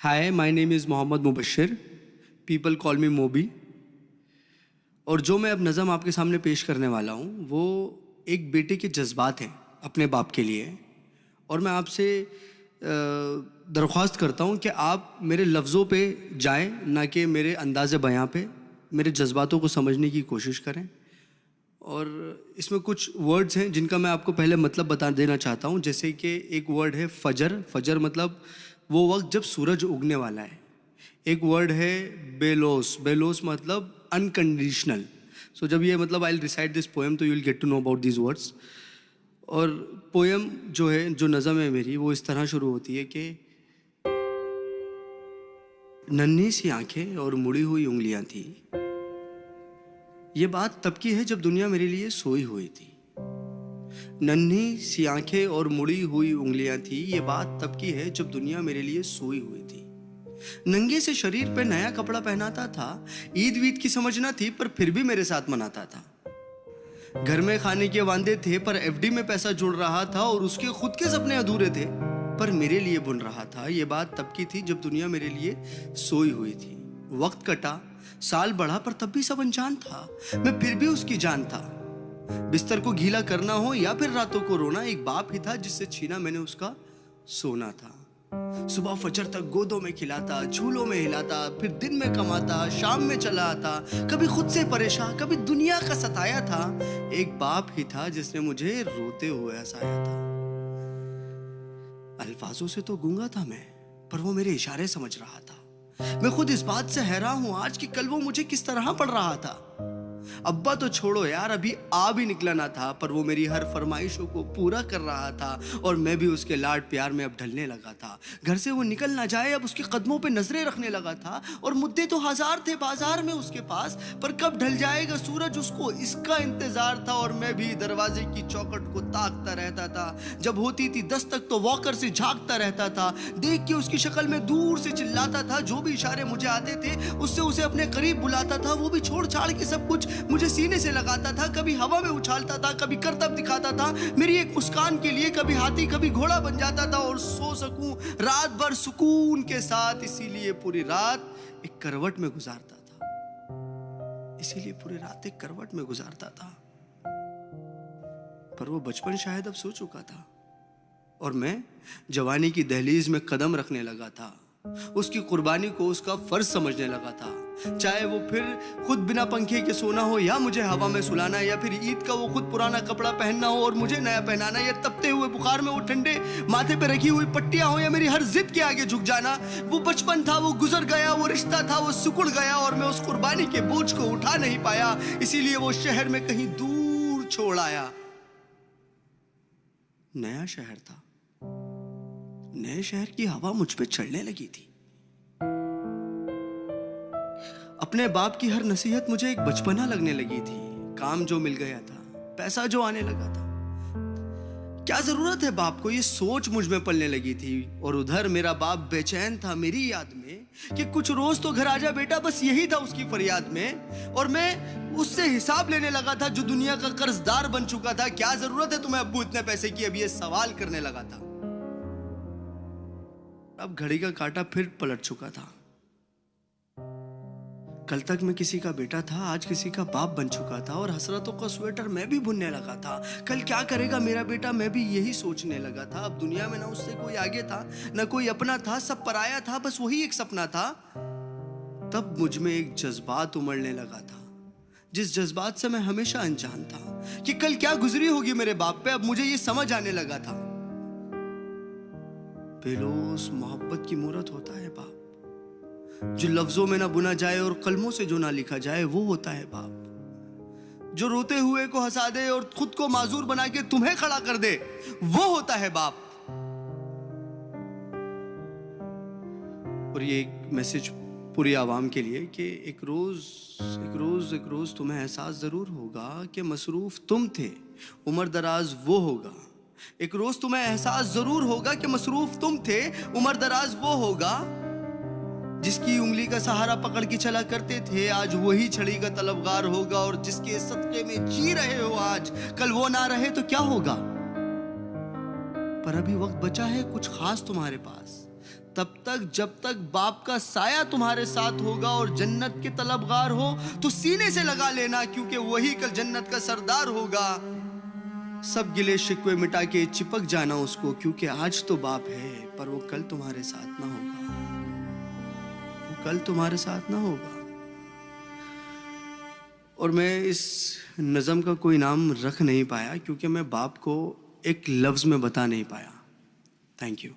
Hi, my name is Mohammad Mubashir, people call me Mobi. और जो मैं अब नज़म आपके सामने पेश करने वाला हूँ वो एक बेटे के जज्बात हैं अपने बाप के लिए। और मैं आपसे दरख्वास्त करता हूँ कि आप मेरे लफ्ज़ों पे जाएं, ना कि मेरे अंदाज़े बयां पे। मेरे जज्बातों को समझने की कोशिश करें। और इसमें कुछ वर्ड्स हैं जिनका मैं आपको पहले मतलब बता देना चाहता हूँ। जैसे कि एक वर्ड है फजर। फजर मतलब वो वक्त जब सूरज उगने वाला है। एक वर्ड है बेलोस। बेलोस मतलब अनकंडीशनल। सो जब ये मतलब I will recite this poem तो you will get to know about these words. और पोएम जो है, जो नज़म है मेरी, वो इस तरह शुरू होती है कि नन्ही सी आंखें और मुड़ी हुई उंगलियां थी। ये बात तब की है जब दुनिया मेरे लिए सोई हुई थी। नन्ही सी आंखें और मुड़ी हुई उंगलियां थी। ये बात तब की है जब दुनिया मेरे लिए सोई हुई थी। नंगे से शरीर पे नया कपड़ा पहनाता था। ईद वीद की समझ ना थी पर फिर भी मेरे साथ मनाता था। घर में खाने के वांदे थे पर एफडी में पैसा जुड़ रहा था। और उसके खुद के सपने अधूरे थे पर मेरे लिए बुन रहा था। ये बात तब की थी जब दुनिया मेरे लिए सोई हुई थी। वक्त कटा, साल बढ़ा, पर तब भी सब अनजान था। मैं फिर भी उसकी जान था। बिस्तर को गीला करना हो या फिर रातों को रोना, एक बाप ही था जिससे छीना मैंने उसका सोना था। सुबह फजर तक गोदों में खिलाता, झूलों में हिलाता, फिर दिन में कमाता, शाम में चला आता। कभी खुद से परेशान, कभी दुनिया का सताया था। एक बाप ही था जिसने मुझे रोते हुए हंसाया था। अल्फाजों से तो गूंगा था मैं, पर वो मेरे इशारे समझ रहा था। मैं खुद इस बात से हैरान हूं आज कि कल वो मुझे किस तरह पढ़ रहा था। अब्बा तो छोड़ो यार, अभी आ भी निकला ना था, पर वो मेरी हर फरमाइशों को पूरा कर रहा था। और मैं भी उसके लाड प्यार में अब ढलने लगा था। घर से वो निकल ना जाए, अब उसके कदमों पे नजरें रखने लगा था। और मुद्दे तो हजार थे बाजार में उसके पास, पर कब ढल जाएगा सूरज, उसको इसका इंतजार था। और मैं भी दरवाजे की चौखट को ताकता रहता था। जब होती थी दस्तक तो वॉकर से झांकता रहता था। देख के उसकी शक्ल में दूर से चिल्लाता था। जो भी इशारे मुझे आते थे उससे उसे अपने करीब बुलाता था। वो भी छोड़ छाड़ के सब कुछ मुझे सीने से लगाता था। कभी हवा में उछालता था, कभी करतब दिखाता था मेरी एक मुस्कान के लिए। कभी हाथी कभी घोड़ा बन जाता था। और सो सकूं रात भर सुकून के साथ, इसीलिए पूरी रात एक करवट में गुजारता था। इसीलिए पूरी रात एक करवट में गुजारता था। पर वो बचपन शायद अब सो चुका था और मैं जवानी की दहलीज में कदम रखने लगा था। उसकी कुर्बानी को उसका फर्ज समझने लगा था। चाहे वो फिर खुद बिना पंखे के सोना हो, या मुझे हवा में सुलाना, या फिर ईद का वो खुद पुराना कपड़ा पहनना हो और मुझे नया पहनाना, या तपते हुए बुखार में वो ठंडे माथे पे रखी हुई पट्टियां हो, या मेरी हर जिद के आगे झुक जाना। वो बचपन था, वो गुजर गया। वो रिश्ता था, वो सिकुड़ गया। और मैं उस कुर्बानी के बोझ को उठा नहीं पाया, इसीलिए वो शहर में कहीं दूर छोड़ आया। नया शहर था। नए शहर की हवा मुझ पे चढ़ने लगी थी। अपने बाप की हर नसीहत मुझे एक बचपना लगने लगी थी। काम जो मिल गया था, पैसा जो आने लगा था, क्या जरूरत है बाप को, ये सोच मुझ में पलने लगी थी। और उधर मेरा बाप बेचैन था मेरी याद में कि कुछ रोज तो घर आजा बेटा, बस यही था उसकी फरियाद में। और मैं उससे हिसाब लेने लगा था जो दुनिया का कर्जदार बन चुका था। क्या जरूरत है तुम्हें अब्बू इतने पैसे की, अब ये सवाल करने लगा था। अब घड़ी का कांटा फिर पलट चुका था। कल तक मैं किसी का बेटा था, आज किसी का बाप बन चुका था। और हसरतों का स्वेटर मैं भी बुनने लगा था। कल क्या करेगा मेरा बेटा, मैं भी यही सोचने लगा था। अब दुनिया में ना उससे कोई आगे था, ना कोई अपना था, सब पराया था, बस वही एक सपना था। तब मुझ में एक जज्बात उमड़ने लगा था, जिस जज्बात से मैं हमेशा अनजान था कि कल क्या गुजरी होगी मेरे बाप पे। अब मुझे ये समझ आने लगा था। बेलोस मोहब्बत की मूरत होता है बाप, जो लफ्जों में ना बुना जाए और कलमों से जो ना लिखा जाए, वो होता है बाप। जो रोते हुए को हंसा दे और खुद को माजूर बना के तुम्हें खड़ा कर दे, वो होता है बाप। और ये एक मैसेज पूरी आवाम के लिए कि एक रोज तुम्हें एहसास जरूर होगा कि मसरूफ तुम थे, उम्र दराज वो होगा। एक रोज तुम्हें एहसास जरूर होगा कि मसरूफ तुम थे, उम्र दराज वो होगा। जिसकी उंगली का सहारा पकड़ के चला करते थे, आज वही छड़ी का तलबगार होगा। और जिसके सदके में जी रहे हो आज, कल वो ना रहे तो क्या होगा। पर अभी वक्त बचा है कुछ खास तुम्हारे पास। तब तक जब तक बाप का साया तुम्हारे साथ होगा और जन्नत के तलबगार हो तो सीने से लगा लेना, क्योंकि वही कल जन्नत का सरदार होगा। सब गिले शिकवे मिटा के चिपक जाना उसको, क्योंकि आज तो बाप है पर वो कल तुम्हारे साथ ना होगा, वो कल तुम्हारे साथ ना होगा। और मैं इस नज़म का कोई नाम रख नहीं पाया क्योंकि मैं बाप को एक लफ्ज़ में बता नहीं पाया। Thank you.